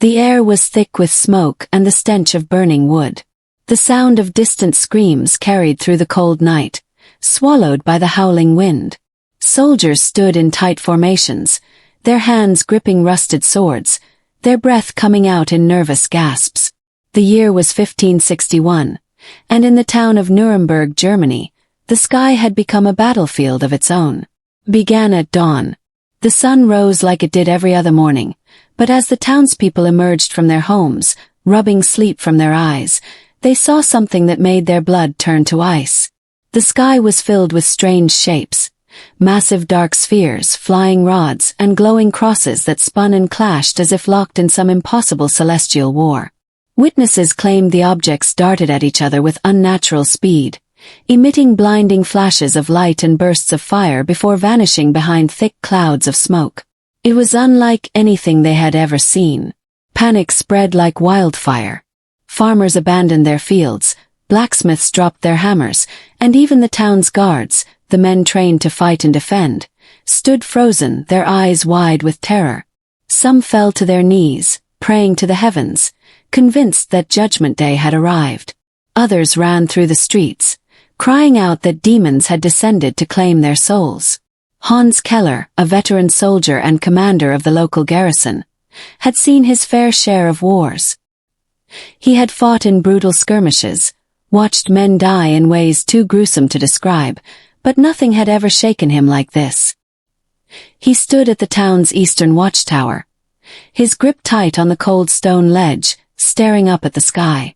The air was thick with smoke and the stench of burning wood. The sound of distant screams carried through the cold night, swallowed by the howling wind. Soldiers stood in tight formations, their hands gripping rusted swords, their breath coming out in nervous gasps. The year was 1561, and in the town of Nuremberg, Germany, the sky had become a battlefield of its own. Began at dawn. The sun rose like it did every other morning, but as the townspeople emerged from their homes, rubbing sleep from their eyes, they saw something that made their blood turn to ice. The sky was filled with strange shapes, massive dark spheres, flying rods, and glowing crosses that spun and clashed as if locked in some impossible celestial war. Witnesses claimed the objects darted at each other with unnatural speed, emitting blinding flashes of light and bursts of fire before vanishing behind thick clouds of smoke. It was unlike anything they had ever seen. Panic spread like wildfire. Farmers abandoned their fields, blacksmiths dropped their hammers, and even the town's guards, the men trained to fight and defend, stood frozen, their eyes wide with terror. Some fell to their knees, praying to the heavens, convinced that Judgment Day had arrived. Others ran through the streets, crying out that demons had descended to claim their souls. Hans Keller, a veteran soldier and commander of the local garrison, had seen his fair share of wars. He had fought in brutal skirmishes, watched men die in ways too gruesome to describe, but nothing had ever shaken him like this. He stood at the town's eastern watchtower, his grip tight on the cold stone ledge, staring up at the sky.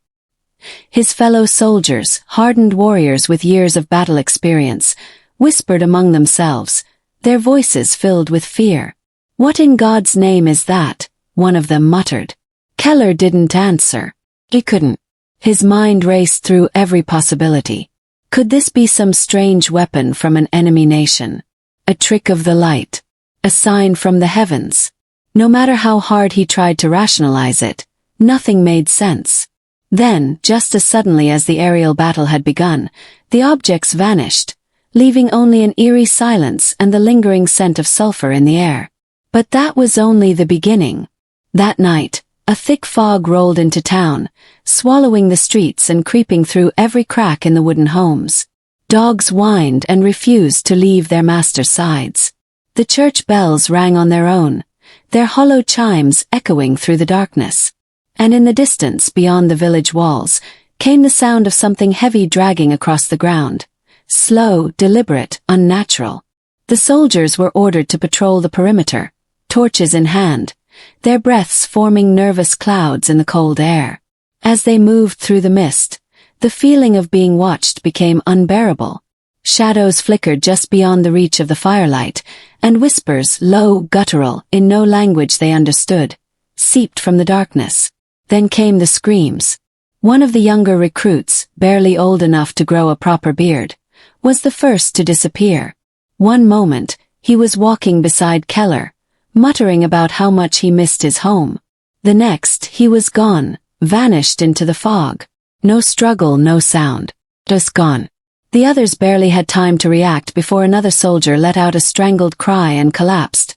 His fellow soldiers, hardened warriors with years of battle experience, whispered among themselves, their voices filled with fear. "What in God's name is that?" one of them muttered. Keller didn't answer. He couldn't. His mind raced through every possibility. Could this be some strange weapon from an enemy nation? A trick of the light? A sign from the heavens? No matter how hard he tried to rationalize it, nothing made sense. Then, just as suddenly as the aerial battle had begun, the objects vanished, leaving only an eerie silence and the lingering scent of sulfur in the air. But that was only the beginning. That night, a thick fog rolled into town, swallowing the streets and creeping through every crack in the wooden homes. Dogs whined and refused to leave their masters' sides. The church bells rang on their own, their hollow chimes echoing through the darkness. And in the distance beyond the village walls, came the sound of something heavy dragging across the ground. Slow, deliberate, unnatural. The soldiers were ordered to patrol the perimeter, torches in hand, their breaths forming nervous clouds in the cold air. As they moved through the mist, the feeling of being watched became unbearable. Shadows flickered just beyond the reach of the firelight, and whispers, low, guttural, in no language they understood, seeped from the darkness. Then came the screams. One of the younger recruits, barely old enough to grow a proper beard, was the first to disappear. One moment, he was walking beside Keller, muttering about how much he missed his home. The next, he was gone, vanished into the fog. No struggle, no sound. Just gone. The others barely had time to react before another soldier let out a strangled cry and collapsed.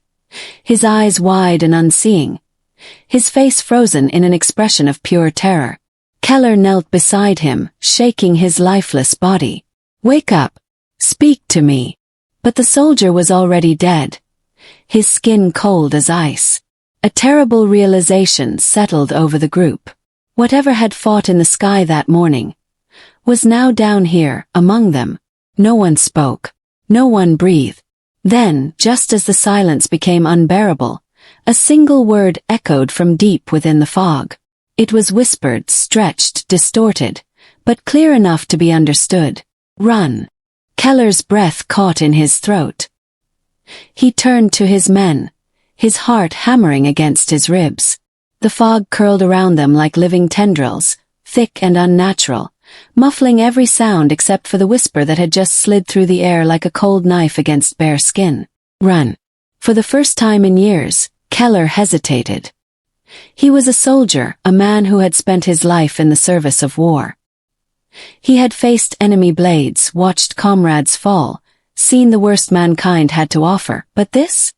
His eyes wide and unseeing, his face frozen in an expression of pure terror. Keller knelt beside him, shaking his lifeless body. "Wake up! Speak to me!" But the soldier was already dead, his skin cold as ice. A terrible realization settled over the group. Whatever had fought in the sky that morning was now down here, among them. No one spoke. No one breathed. Then, just as the silence became unbearable, a single word echoed from deep within the fog. It was whispered, stretched, distorted, but clear enough to be understood. "Run." Keller's breath caught in his throat. He turned to his men, his heart hammering against his ribs. The fog curled around them like living tendrils, thick and unnatural, muffling every sound except for the whisper that had just slid through the air like a cold knife against bare skin. "Run." For the first time in years, Keller hesitated. He was a soldier, a man who had spent his life in the service of war. He had faced enemy blades, watched comrades fall, seen the worst mankind had to offer, but this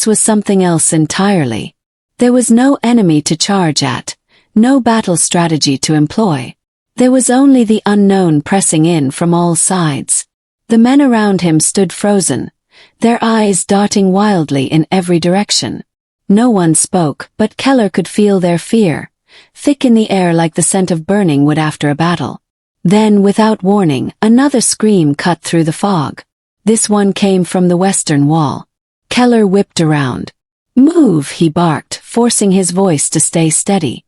was something else entirely. There was no enemy to charge at, no battle strategy to employ. There was only the unknown pressing in from all sides. The men around him stood frozen, their eyes darting wildly in every direction. No one spoke, but Keller could feel their fear, thick in the air like the scent of burning wood after a battle. Then, without warning, another scream cut through the fog. This one came from the western wall. Keller whipped around. "Move," he barked, forcing his voice to stay steady.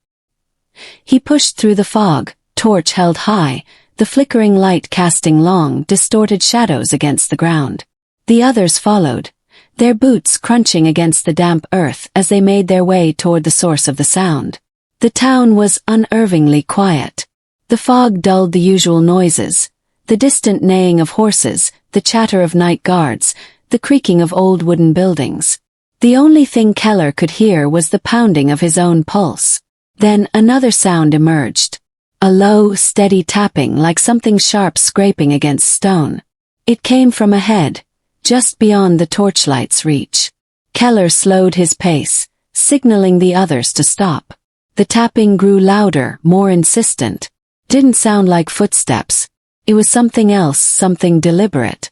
He pushed through the fog, torch held high, the flickering light casting long, distorted shadows against the ground. The others followed, their boots crunching against the damp earth as they made their way toward the source of the sound. The town was unervingly quiet. The fog dulled the usual noises, the distant neighing of horses, the chatter of night guards, the creaking of old wooden buildings. The only thing Keller could hear was the pounding of his own pulse. Then another sound emerged. A low, steady tapping like something sharp scraping against stone. It came from ahead, just beyond the torchlight's reach. Keller slowed his pace, signaling the others to stop. The tapping grew louder, more insistent. Didn't sound like footsteps. It was something else, something deliberate.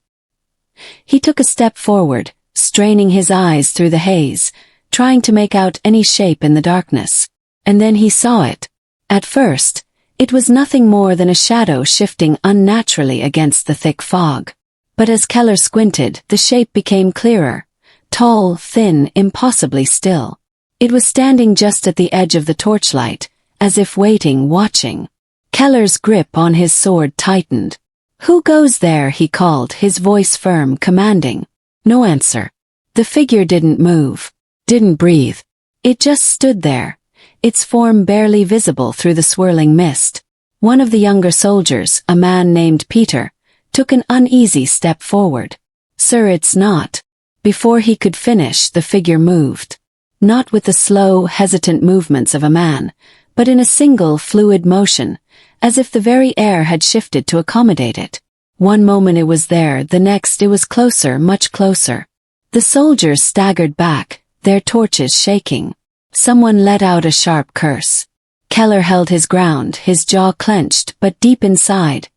He took a step forward, straining his eyes through the haze, trying to make out any shape in the darkness. And then he saw it. At first, it was nothing more than a shadow shifting unnaturally against the thick fog. But as Keller squinted, the shape became clearer. Tall, thin, impossibly still. It was standing just at the edge of the torchlight, as if waiting, watching. Keller's grip on his sword tightened. "Who goes there?" he called, his voice firm, commanding. No answer. The figure didn't move, didn't breathe. It just stood there, its form barely visible through the swirling mist. One of the younger soldiers, a man named Peter, took an uneasy step forward. "Sir, it's not." Before he could finish, the figure moved. Not with the slow, hesitant movements of a man, but in a single, fluid motion, as if the very air had shifted to accommodate it. One moment it was there, the next it was closer, much closer. The soldiers staggered back, their torches shaking. Someone let out a sharp curse. Keller held his ground, his jaw clenched, but deep inside,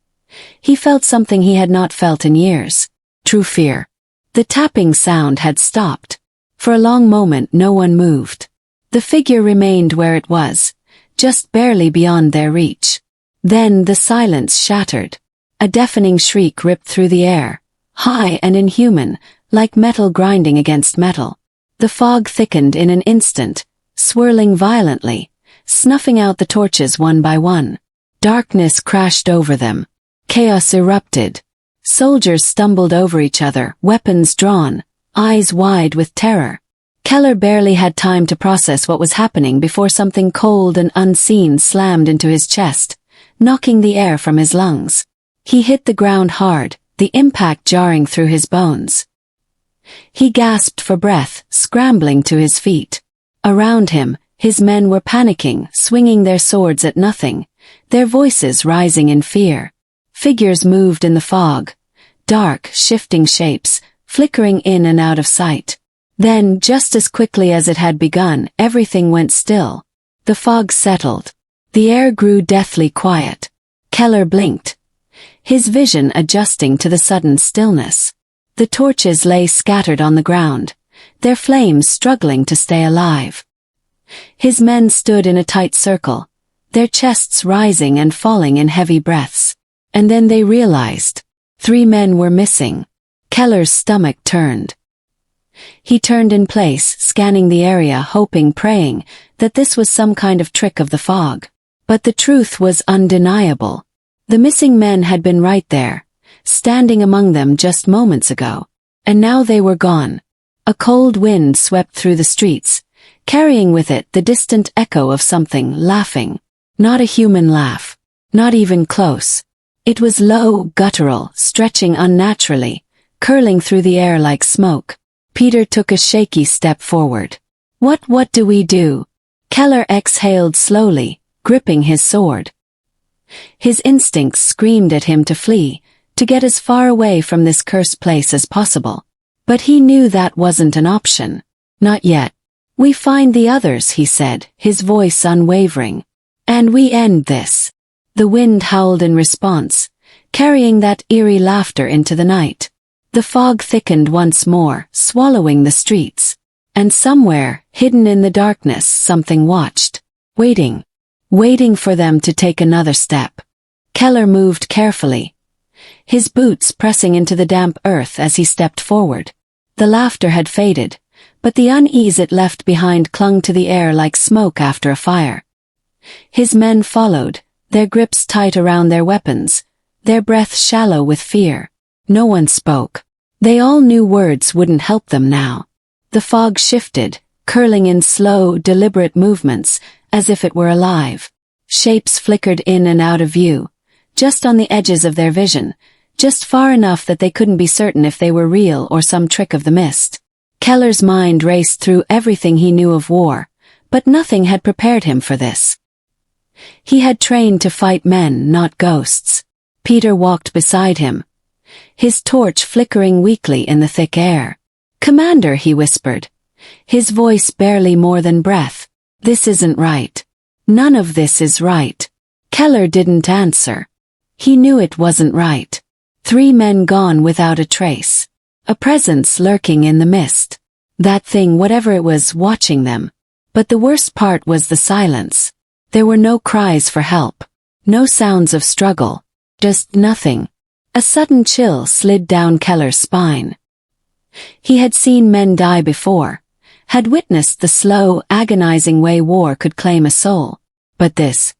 he felt something he had not felt in years. True fear. The tapping sound had stopped. For a long moment no one moved. The figure remained where it was, just barely beyond their reach. Then the silence shattered. A deafening shriek ripped through the air, high and inhuman, like metal grinding against metal. The fog thickened in an instant, swirling violently, snuffing out the torches one by one. Darkness crashed over them. Chaos erupted. Soldiers stumbled over each other, weapons drawn, eyes wide with terror. Keller barely had time to process what was happening before something cold and unseen slammed into his chest, knocking the air from his lungs. He hit the ground hard, the impact jarring through his bones. He gasped for breath, scrambling to his feet. Around him, his men were panicking, swinging their swords at nothing, their voices rising in fear. Figures moved in the fog, dark, shifting shapes, flickering in and out of sight. Then, just as quickly as it had begun, everything went still. The fog settled. The air grew deathly quiet. Keller blinked, his vision adjusting to the sudden stillness. The torches lay scattered on the ground, their flames struggling to stay alive. His men stood in a tight circle, their chests rising and falling in heavy breaths. And then they realized. 3 men were missing. Keller's stomach turned. He turned in place, scanning the area, hoping, praying, that this was some kind of trick of the fog. But the truth was undeniable. The missing men had been right there, standing among them just moments ago. And now they were gone. A cold wind swept through the streets, carrying with it the distant echo of something laughing. Not a human laugh. Not even close. It was low, guttural, stretching unnaturally, curling through the air like smoke. Peter took a shaky step forward. What do we do?" Keller exhaled slowly, gripping his sword. His instincts screamed at him to flee, to get as far away from this cursed place as possible. But he knew that wasn't an option. Not yet. "We find the others," he said, his voice unwavering. "And we end this." The wind howled in response, carrying that eerie laughter into the night. The fog thickened once more, swallowing the streets. And somewhere, hidden in the darkness, something watched. Waiting for them to take another step. Keller moved carefully, his boots pressing into the damp earth as he stepped forward. The laughter had faded, but the unease it left behind clung to the air like smoke after a fire. His men followed, their grips tight around their weapons, their breath shallow with fear. No one spoke. They all knew words wouldn't help them now. The fog shifted, curling in slow, deliberate movements, as if it were alive. Shapes flickered in and out of view, just on the edges of their vision, just far enough that they couldn't be certain if they were real or some trick of the mist. Keller's mind raced through everything he knew of war, but nothing had prepared him for this. He had trained to fight men, not ghosts. Peter walked beside him, his torch flickering weakly in the thick air. "Commander," he whispered, his voice barely more than breath. "This isn't right. None of this is right." Keller didn't answer. He knew it wasn't right. 3 men gone without a trace. A presence lurking in the mist. That thing, whatever it was, watching them. But the worst part was the silence. There were no cries for help. No sounds of struggle. Just nothing. A sudden chill slid down Keller's spine. He had seen men die before, had witnessed the slow, agonizing way war could claim a soul. But this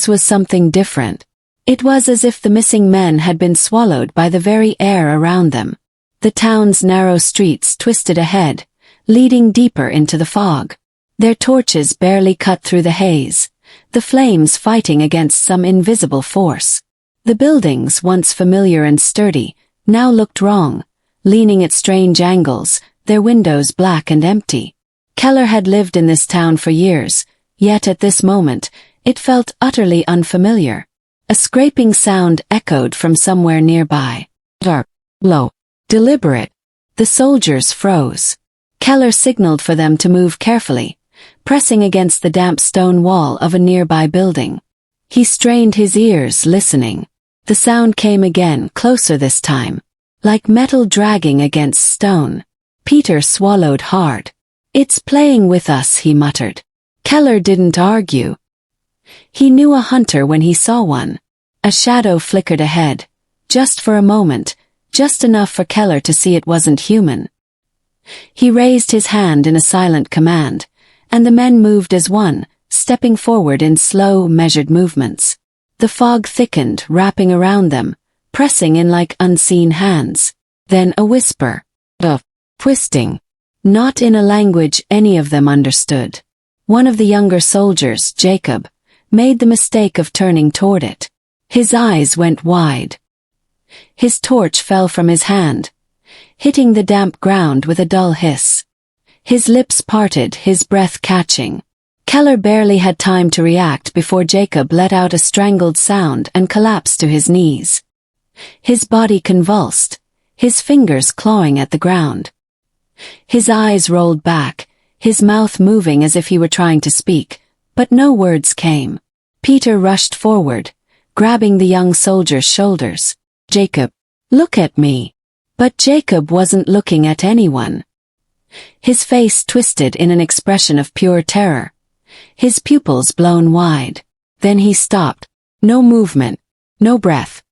was something different. It was as if the missing men had been swallowed by the very air around them. The town's narrow streets twisted ahead, leading deeper into the fog. Their torches barely cut through the haze, the flames fighting against some invisible force. The buildings, once familiar and sturdy, now looked wrong, leaning at strange angles, their windows black and empty. Keller had lived in this town for years, yet at this moment, it felt utterly unfamiliar. A scraping sound echoed from somewhere nearby. Dark, low, deliberate. The soldiers froze. Keller signaled for them to move carefully, pressing against the damp stone wall of a nearby building. He strained his ears, listening. The sound came again, closer this time, like metal dragging against stone. Peter swallowed hard. "It's playing with us," he muttered. Keller didn't argue. He knew a hunter when he saw one. A shadow flickered ahead, just for a moment, just enough for Keller to see it wasn't human. He raised his hand in a silent command, and the men moved as one, stepping forward in slow, measured movements. The fog thickened, wrapping around them, pressing in like unseen hands. Then a whisper. A twisting. Not in a language any of them understood. One of the younger soldiers, Jacob, made the mistake of turning toward it. His eyes went wide. His torch fell from his hand, hitting the damp ground with a dull hiss. His lips parted, his breath catching. Keller barely had time to react before Jacob let out a strangled sound and collapsed to his knees. His body convulsed, his fingers clawing at the ground. His eyes rolled back, his mouth moving as if he were trying to speak, but no words came. Peter rushed forward, grabbing the young soldier's shoulders. "Jacob, look at me." But Jacob wasn't looking at anyone. His face twisted in an expression of pure terror, his pupils blown wide. Then he stopped. No movement, no breath.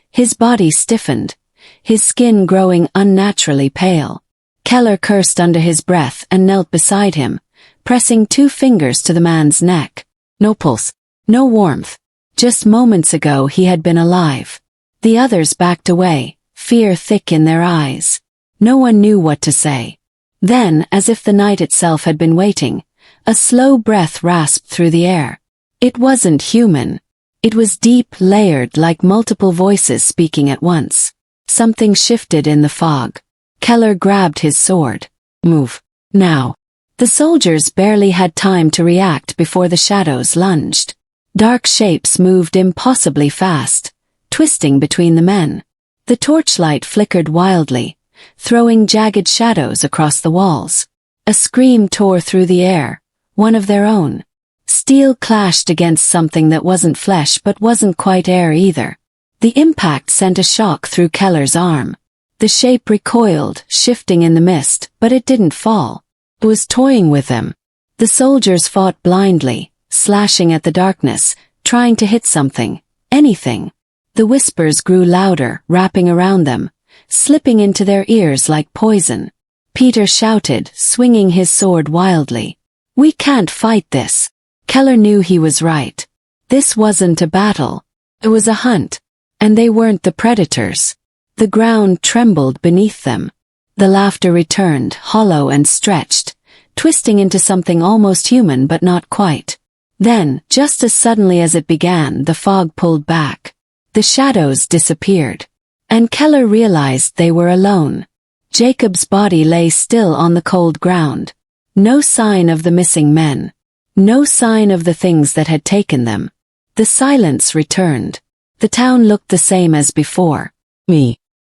His body stiffened, his skin growing unnaturally pale. Keller cursed under his breath and knelt beside him, pressing 2 fingers to the man's neck. No pulse, no warmth. Just moments ago he had been alive. The others backed away, fear thick in their eyes. No one knew what to say. Then, as if the night itself had been waiting, a slow breath rasped through the air. It wasn't human. It was deep, layered, like multiple voices speaking at once. Something shifted in the fog. Keller grabbed his sword. "Move. Now." The soldiers barely had time to react before the shadows lunged. Dark shapes moved impossibly fast, twisting between the men. The torchlight flickered wildly, throwing jagged shadows across the walls. A scream tore through the air, one of their own. Steel clashed against something that wasn't flesh but wasn't quite air either. The impact sent a shock through Keller's arm. The shape recoiled, shifting in the mist, but it didn't fall. It was toying with them. The soldiers fought blindly, slashing at the darkness, trying to hit something, anything. The whispers grew louder, wrapping around them, slipping into their ears like poison. Peter shouted, swinging his sword wildly. "We can't fight this." Keller knew he was right. This wasn't a battle. It was a hunt. And they weren't the predators. The ground trembled beneath them. The laughter returned, hollow and stretched, twisting into something almost human but not quite. Then, just as suddenly as it began, the fog pulled back. The shadows disappeared. And Keller realized they were alone. Jacob's body lay still on the cold ground. No sign of the missing men. No sign of the things that had taken them. The silence returned. The town looked the same as before.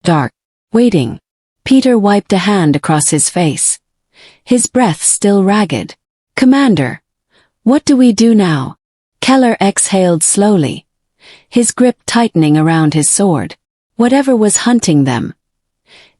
Dark. Waiting. Peter wiped a hand across his face. His breath still ragged. "Commander, what do we do now?" Keller exhaled slowly, his grip tightening around his sword. Whatever was hunting them.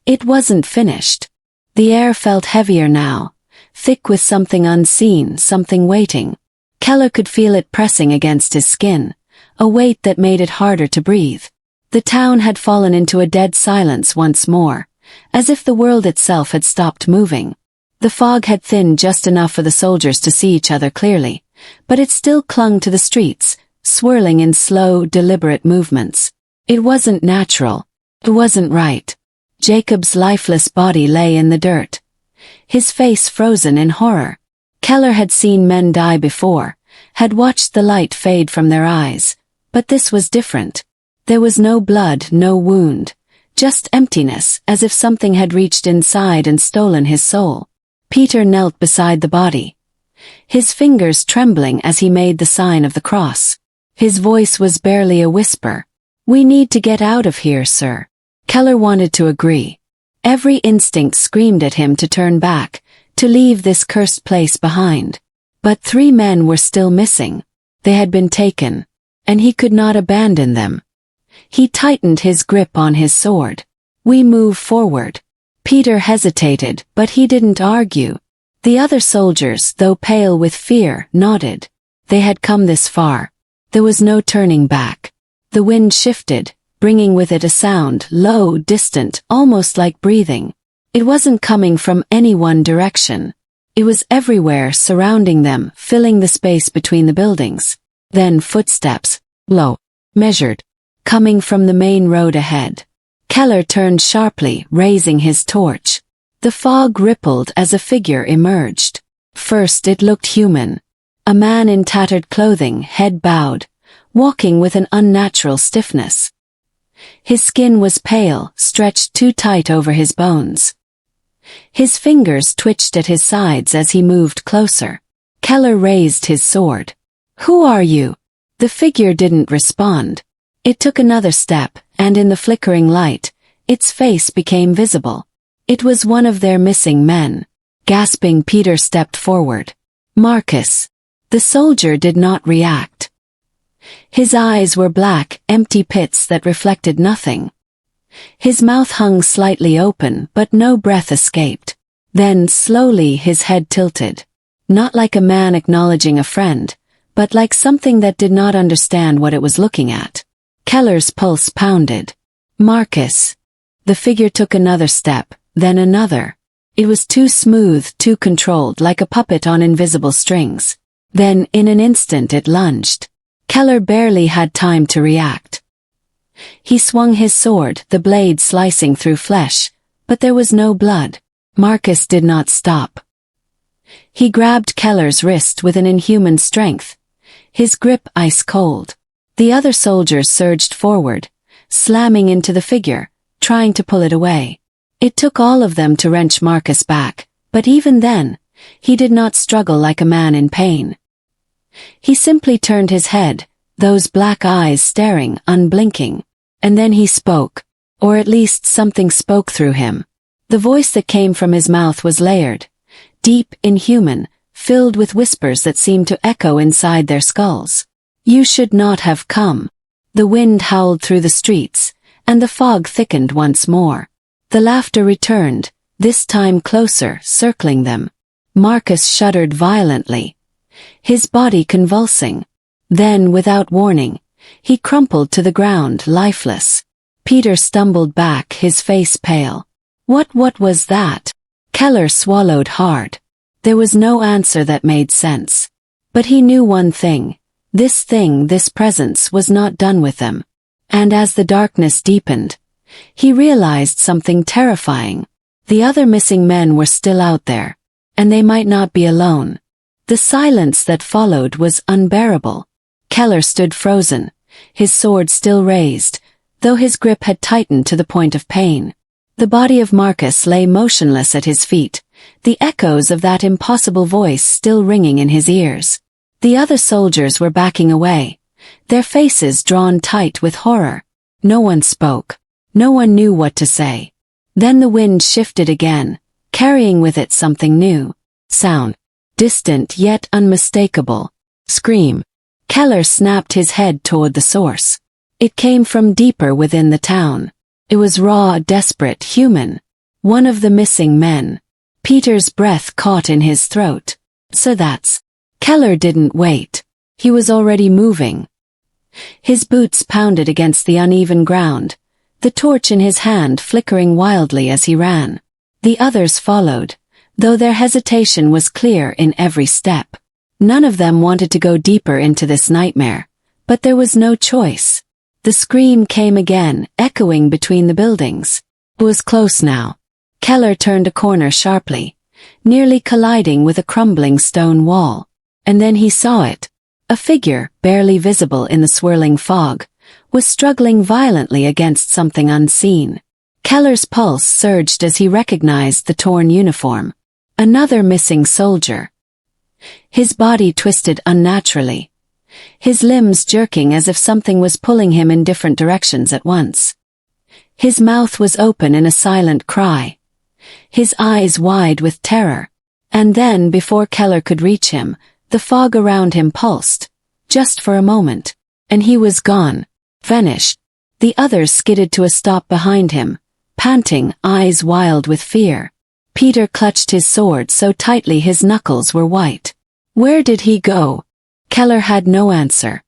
It wasn't finished. The air felt heavier now, thick with something unseen, something waiting. Keller could feel it pressing against his skin, a weight that made it harder to breathe. The town had fallen into a dead silence once more, as if the world itself had stopped moving. The fog had thinned just enough for the soldiers to see each other clearly, but it still clung to the streets, swirling in slow, deliberate movements. It wasn't natural. It wasn't right. Jacob's lifeless body lay in the dirt, his face frozen in horror. Keller had seen men die before, had watched the light fade from their eyes, but this was different. There was no blood, no wound, just emptiness, as if something had reached inside and stolen his soul. Peter knelt beside the body, his fingers trembling as he made the sign of the cross. His voice was barely a whisper. "We need to get out of here, sir." Keller wanted to agree. Every instinct screamed at him to turn back, to leave this cursed place behind. But 3 men were still missing. They had been taken, and he could not abandon them. He tightened his grip on his sword. "We move forward." Peter hesitated, but he didn't argue. The other soldiers, though pale with fear, nodded. They had come this far. There was no turning back. The wind shifted, bringing with it a sound, low, distant, almost like breathing. It wasn't coming from any one direction. It was everywhere, surrounding them, filling the space between the buildings. Then footsteps, low, measured, coming from the main road ahead. Keller turned sharply, raising his torch. The fog rippled as a figure emerged. First it looked human. A man in tattered clothing, head bowed, walking with an unnatural stiffness. His skin was pale, stretched too tight over his bones. His fingers twitched at his sides as he moved closer. Keller raised his sword. "Who are you?" The figure didn't respond. It took another step, and in the flickering light, its face became visible. It was one of their missing men. Gasping, Peter stepped forward. "Marcus." The soldier did not react. His eyes were black, empty pits that reflected nothing. His mouth hung slightly open, but no breath escaped. Then, slowly, his head tilted. Not like a man acknowledging a friend, but like something that did not understand what it was looking at. Keller's pulse pounded. "Marcus." The figure took another step, then another. It was too smooth, too controlled, like a puppet on invisible strings. Then, in an instant, it lunged. Keller barely had time to react. He swung his sword, the blade slicing through flesh, but there was no blood. Marcus did not stop. He grabbed Keller's wrist with an inhuman strength, his grip ice cold. The other soldiers surged forward, slamming into the figure, trying to pull it away. It took all of them to wrench Marcus back, but even then, he did not struggle like a man in pain. He simply turned his head, those black eyes staring, unblinking. And then he spoke, or at least something spoke through him. The voice that came from his mouth was layered, deep, inhuman, filled with whispers that seemed to echo inside their skulls. "You should not have come." The wind howled through the streets, and the fog thickened once more. The laughter returned, this time closer, circling them. Marcus shuddered violently, his body convulsing. Then, without warning, he crumpled to the ground, lifeless. Peter stumbled back, his face pale. What was that? Keller swallowed hard. There was no answer that made sense. But he knew one thing. This presence was not done with them. And as the darkness deepened, he realized something terrifying. The other missing men were still out there, and they might not be alone. The silence that followed was unbearable. Keller stood frozen, his sword still raised, though his grip had tightened to the point of pain. The body of Marcus lay motionless at his feet, the echoes of that impossible voice still ringing in his ears. The other soldiers were backing away, their faces drawn tight with horror. No one spoke. No one knew what to say. Then the wind shifted again, carrying with it something new. Sound. Distant yet unmistakable. Scream. Keller snapped his head toward the source. It came from deeper within the town. It was raw, desperate, human. One of the missing men. Peter's breath caught in his throat. So that's... Keller didn't wait. He was already moving. His boots pounded against the uneven ground, the torch in his hand flickering wildly as he ran. The others followed, though their hesitation was clear in every step. None of them wanted to go deeper into this nightmare, but there was no choice. The scream came again, echoing between the buildings. It was close now. Keller turned a corner sharply, nearly colliding with a crumbling stone wall. And then he saw it. A figure, barely visible in the swirling fog, was struggling violently against something unseen. Keller's pulse surged as he recognized the torn uniform. Another missing soldier. His body twisted unnaturally, his limbs jerking as if something was pulling him in different directions at once. His mouth was open in a silent cry, his eyes wide with terror. And then, before Keller could reach him, the fog around him pulsed, just for a moment, and he was gone, vanished. The others skidded to a stop behind him, panting, eyes wild with fear. Peter clutched his sword so tightly his knuckles were white. Where did he go? Keller had no answer.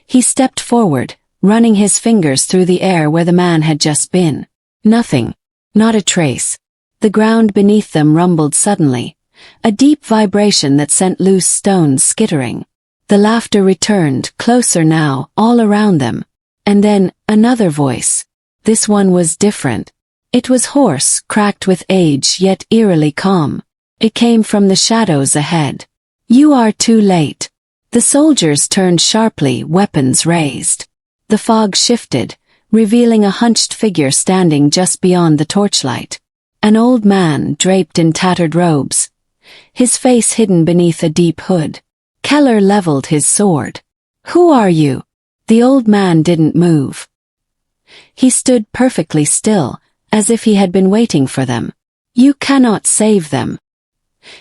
He stepped forward, running his fingers through the air where the man had just been. Nothing. Not a trace. The ground beneath them rumbled suddenly, a deep vibration that sent loose stones skittering. The laughter returned, closer now, all around them. And then, another voice. This one was different. It was hoarse, cracked with age, yet eerily calm. It came from the shadows ahead. "You are too late." The soldiers turned sharply, weapons raised. The fog shifted, revealing a hunched figure standing just beyond the torchlight. An old man, draped in tattered robes, his face hidden beneath a deep hood. Keller leveled his sword. "Who are you?" The old man didn't move. He stood perfectly still, as if he had been waiting for them. "You cannot save them."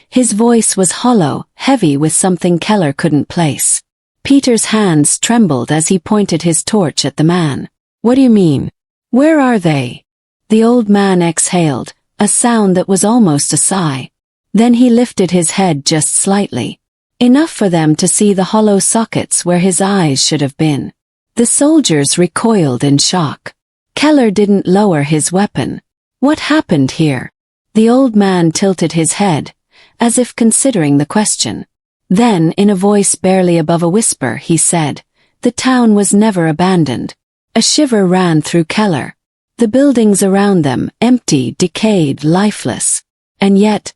His voice was hollow, heavy with something Keller couldn't place. Peter's hands trembled as he pointed his torch at the man. "What do you mean? Where are they?" The old man exhaled, a sound that was almost a sigh. Then he lifted his head just slightly, enough for them to see the hollow sockets where his eyes should have been. The soldiers recoiled in shock. Keller didn't lower his weapon. What happened here? The old man tilted his head, as if considering the question. Then, in a voice barely above a whisper, he said, "The town was never abandoned." A shiver ran through Keller. The buildings around them, empty, decayed, lifeless. And yet,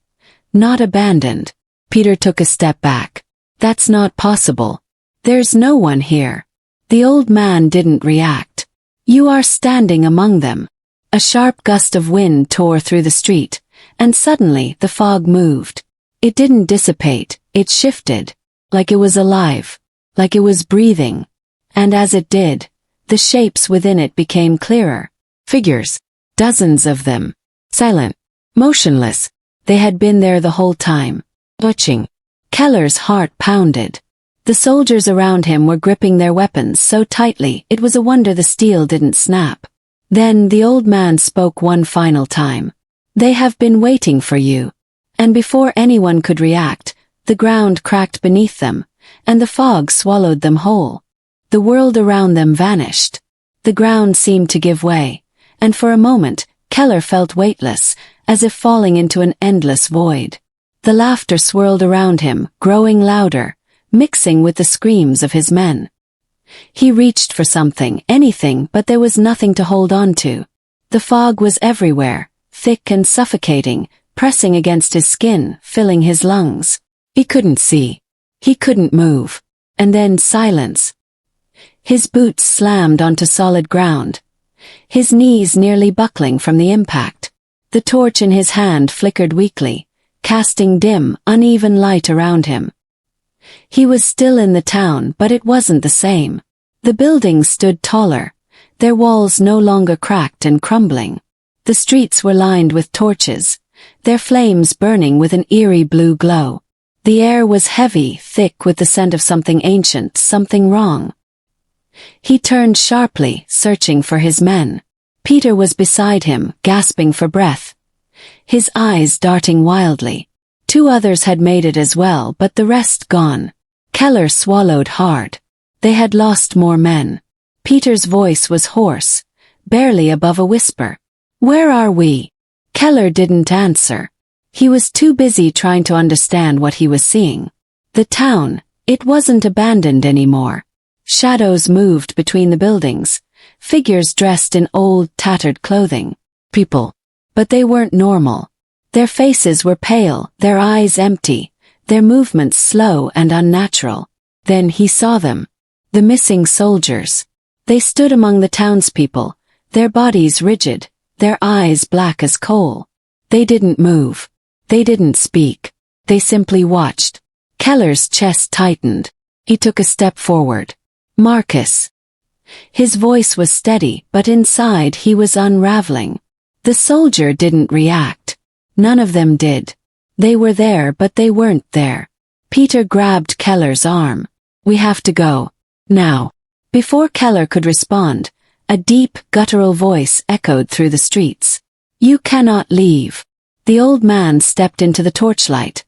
not abandoned. Peter took a step back. "That's not possible. There's no one here." The old man didn't react. "You are standing among them." A sharp gust of wind tore through the street, and suddenly the fog moved. It didn't dissipate, it shifted, like it was alive, like it was breathing. And as it did, the shapes within it became clearer. Figures, dozens of them, silent, motionless. They had been there the whole time. Watching. Keller's heart pounded. The soldiers around him were gripping their weapons so tightly it was a wonder the steel didn't snap. Then the old man spoke one final time. "They have been waiting for you." And before anyone could react, the ground cracked beneath them, and the fog swallowed them whole. The world around them vanished. The ground seemed to give way, and for a moment, Keller felt weightless, as if falling into an endless void. The laughter swirled around him, growing louder, mixing with the screams of his men. He reached for something, anything, but there was nothing to hold on to. The fog was everywhere, thick and suffocating, pressing against his skin, filling his lungs. He couldn't see. He couldn't move. And then silence. His boots slammed onto solid ground, his knees nearly buckling from the impact. The torch in his hand flickered weakly, casting dim, uneven light around him. He was still in the town, but it wasn't the same. The buildings stood taller, their walls no longer cracked and crumbling. The streets were lined with torches, their flames burning with an eerie blue glow. The air was heavy, thick with the scent of something ancient, something wrong. He turned sharply, searching for his men. Peter was beside him, gasping for breath, his eyes darting wildly. 2 others had made it as well, but the rest gone. Keller swallowed hard. They had lost more men. Peter's voice was hoarse, barely above a whisper. "Where are we?" Keller didn't answer. He was too busy trying to understand what he was seeing. The town, it wasn't abandoned anymore. Shadows moved between the buildings, figures dressed in old, tattered clothing. People. But they weren't normal. Their faces were pale, their eyes empty, their movements slow and unnatural. Then he saw them. The missing soldiers. They stood among the townspeople, their bodies rigid, their eyes black as coal. They didn't move. They didn't speak. They simply watched. Keller's chest tightened. He took a step forward. "Marcus." His voice was steady, but inside he was unraveling. The soldier didn't react. None of them did. They were there, but they weren't there. Peter grabbed Keller's arm. "We have to go. Now." Before Keller could respond, a deep, guttural voice echoed through the streets. "You cannot leave." The old man stepped into the torchlight,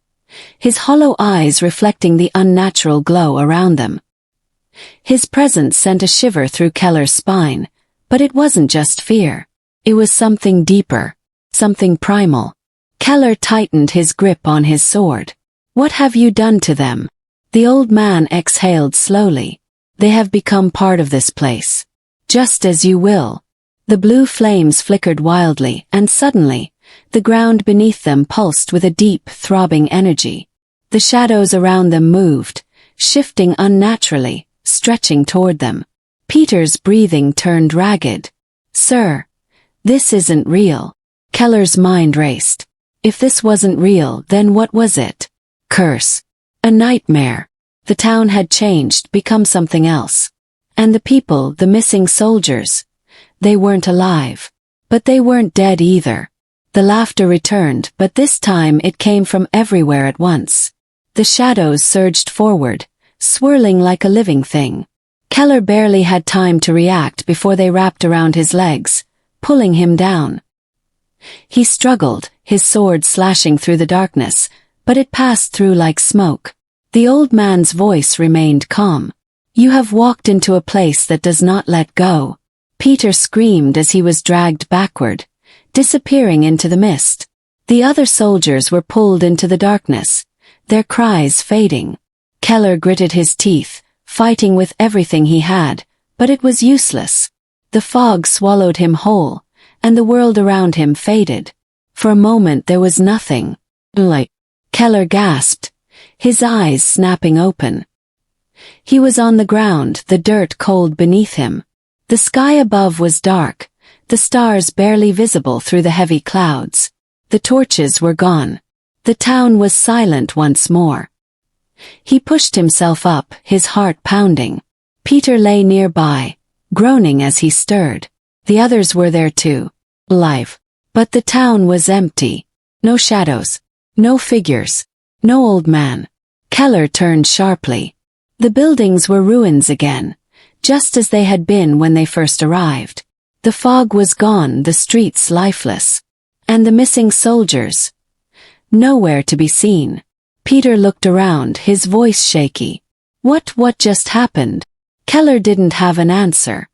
his hollow eyes reflecting the unnatural glow around them. His presence sent a shiver through Keller's spine, but it wasn't just fear. It was something deeper, something primal. Keller tightened his grip on his sword. "What have you done to them?" The old man exhaled slowly. "They have become part of this place. Just as you will." The blue flames flickered wildly, and suddenly, the ground beneath them pulsed with a deep, throbbing energy. The shadows around them moved, shifting unnaturally, stretching toward them. Peter's breathing turned ragged. "Sir, this isn't real." Keller's mind raced. If this wasn't real, then what was it? Curse. A nightmare. The town had changed, become something else. And the people, the missing soldiers, they weren't alive. But they weren't dead either. The laughter returned, but this time it came from everywhere at once. The shadows surged forward, swirling like a living thing. Keller barely had time to react before they wrapped around his legs, pulling him down. He struggled, his sword slashing through the darkness, but it passed through like smoke. The old man's voice remained calm. "You have walked into a place that does not let go." Peter screamed as he was dragged backward, disappearing into the mist. The other soldiers were pulled into the darkness, their cries fading. Keller gritted his teeth, fighting with everything he had, but it was useless. The fog swallowed him whole, and the world around him faded. For a moment there was nothing. "Light." Keller gasped, his eyes snapping open. He was on the ground, the dirt cold beneath him. The sky above was dark, the stars barely visible through the heavy clouds. The torches were gone. The town was silent once more. He pushed himself up, his heart pounding. Peter lay nearby, groaning as he stirred. The others were there too, alive. But the town was empty. No shadows, No figures. No old man. Keller turned sharply. The buildings were ruins again, just as they had been when they first arrived. The fog was gone, the streets lifeless. And the missing soldiers. Nowhere to be seen. Peter looked around, his voice shaky. What just happened? Keller didn't have an answer.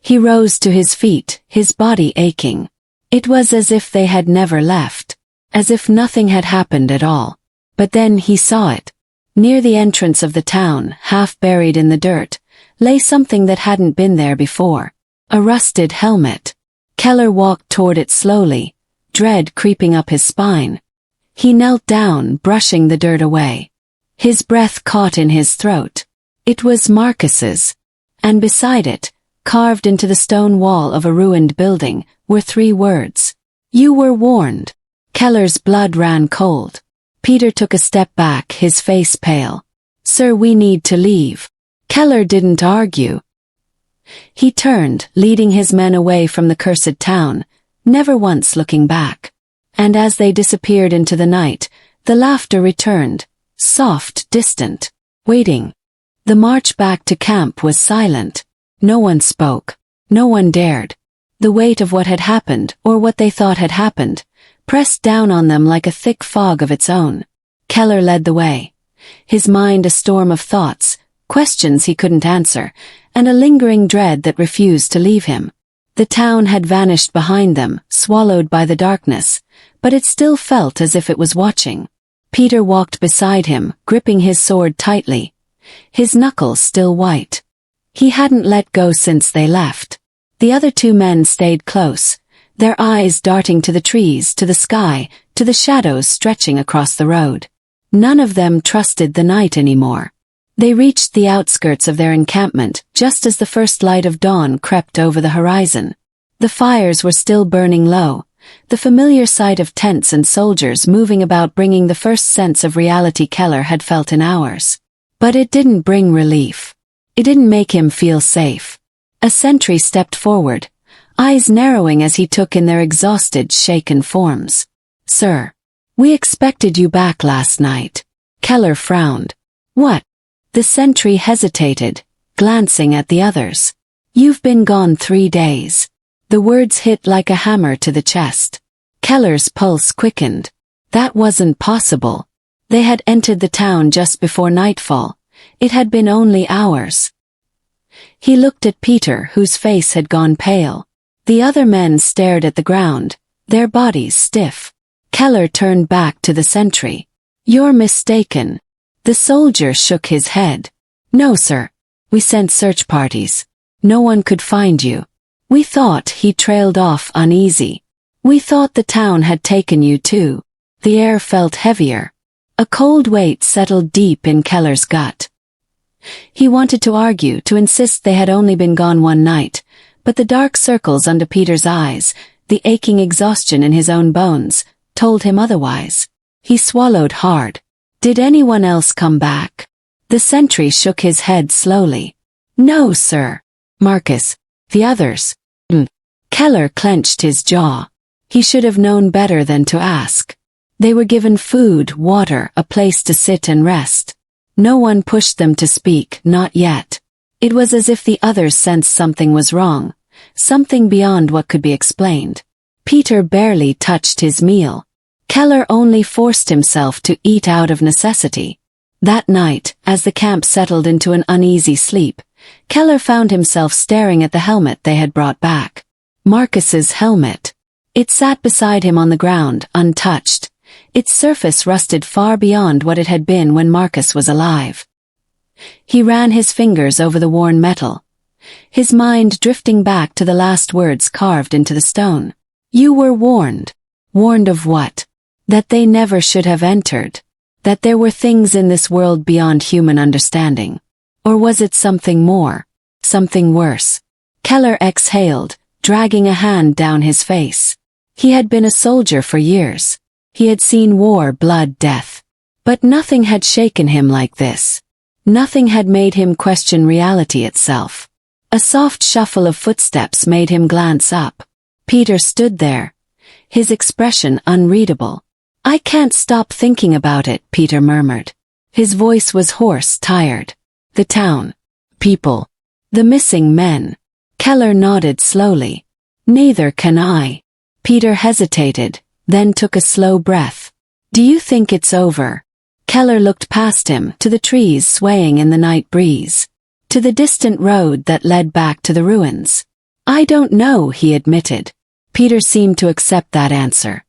He rose to his feet, his body aching. It was as if they had never left. As if nothing had happened at all. But then he saw it. Near the entrance of the town, half buried in the dirt, lay something that hadn't been there before. A rusted helmet. Keller walked toward it slowly, dread creeping up his spine. He knelt down, brushing the dirt away. His breath caught in his throat. It was Marcus's. And beside it, carved into the stone wall of a ruined building, were 3 words. You were warned. Keller's blood ran cold. Peter took a step back, his face pale. Sir, we need to leave. Keller didn't argue. He turned, leading his men away from the cursed town, never once looking back. And as they disappeared into the night, the laughter returned, soft, distant, waiting. The march back to camp was silent. No one spoke. No one dared. The weight of what had happened, or what they thought had happened, pressed down on them like a thick fog of its own. Keller led the way. His mind a storm of thoughts, questions he couldn't answer, and a lingering dread that refused to leave him. The town had vanished behind them, swallowed by the darkness, but it still felt as if it was watching. Peter walked beside him, gripping his sword tightly, his knuckles still white. He hadn't let go since they left. The other 2 men stayed close, their eyes darting to the trees, to the sky, to the shadows stretching across the road. None of them trusted the night anymore. They reached the outskirts of their encampment just as the first light of dawn crept over the horizon. The fires were still burning low, the familiar sight of tents and soldiers moving about bringing the first sense of reality Keller had felt in hours. But it didn't bring relief. It didn't make him feel safe. A sentry stepped forward, eyes narrowing as he took in their exhausted, shaken forms. Sir, we expected you back last night. Keller frowned. What? The sentry hesitated, glancing at the others. You've been gone 3 days. The words hit like a hammer to the chest. Keller's pulse quickened. That wasn't possible. They had entered the town just before nightfall. It had been only hours. He looked at Peter, whose face had gone pale. The other men stared at the ground, their bodies stiff. Keller turned back to the sentry. You're mistaken. The soldier shook his head. No, sir. We sent search parties. No one could find you. We thought, he trailed off uneasy. We thought the town had taken you too. The air felt heavier. A cold weight settled deep in Keller's gut. He wanted to argue, to insist they had only been gone 1 night, but the dark circles under Peter's eyes, the aching exhaustion in his own bones, told him otherwise. He swallowed hard. Did anyone else come back? The sentry shook his head slowly. No, sir. Marcus. The others. Keller clenched his jaw. He should have known better than to ask. They were given food, water, a place to sit and rest. No one pushed them to speak, not yet. It was as if the others sensed something was wrong, something beyond what could be explained. Peter barely touched his meal. Keller only forced himself to eat out of necessity. That night, as the camp settled into an uneasy sleep, Keller found himself staring at the helmet they had brought back. Marcus's helmet. It sat beside him on the ground, untouched. Its surface rusted far beyond what it had been when Marcus was alive. He ran his fingers over the worn metal, his mind drifting back to the last words carved into the stone. You were warned. Warned of what? That they never should have entered. That there were things in this world beyond human understanding. Or was it something more? Something worse? Keller exhaled, dragging a hand down his face. He had been a soldier for years. He had seen war, blood, death. But nothing had shaken him like this. Nothing had made him question reality itself. A soft shuffle of footsteps made him glance up. Peter stood there, his expression unreadable. I can't stop thinking about it, Peter murmured. His voice was hoarse, tired. The town. People. The missing men. Keller nodded slowly. Neither can I. Peter hesitated, then took a slow breath. Do you think it's over? Keller looked past him, to the trees swaying in the night breeze. To the distant road that led back to the ruins. I don't know, he admitted. Peter seemed to accept that answer.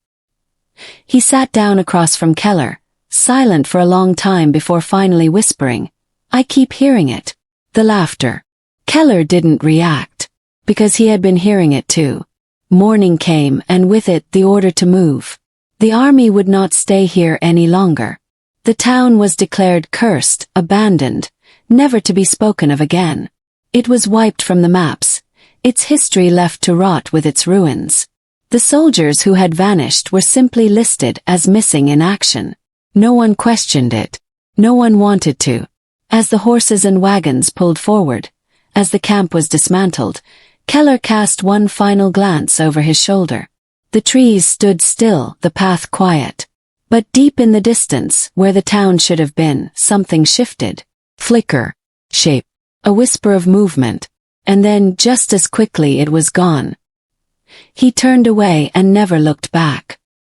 He sat down across from Keller, silent for a long time before finally whispering, I keep hearing it. The laughter. Keller didn't react, because he had been hearing it too. Morning came, and with it the order to move. The army would not stay here any longer. The town was declared cursed, abandoned, never to be spoken of again. It was wiped from the maps, its history left to rot with its ruins. The soldiers who had vanished were simply listed as missing in action. No one questioned it. No one wanted to. As the horses and wagons pulled forward, as the camp was dismantled, Keller cast one final glance over his shoulder. The trees stood still, the path quiet. But deep in the distance, where the town should have been, something shifted. Flicker. Shape. A whisper of movement. And then, just as quickly, it was gone. He turned away and never looked back.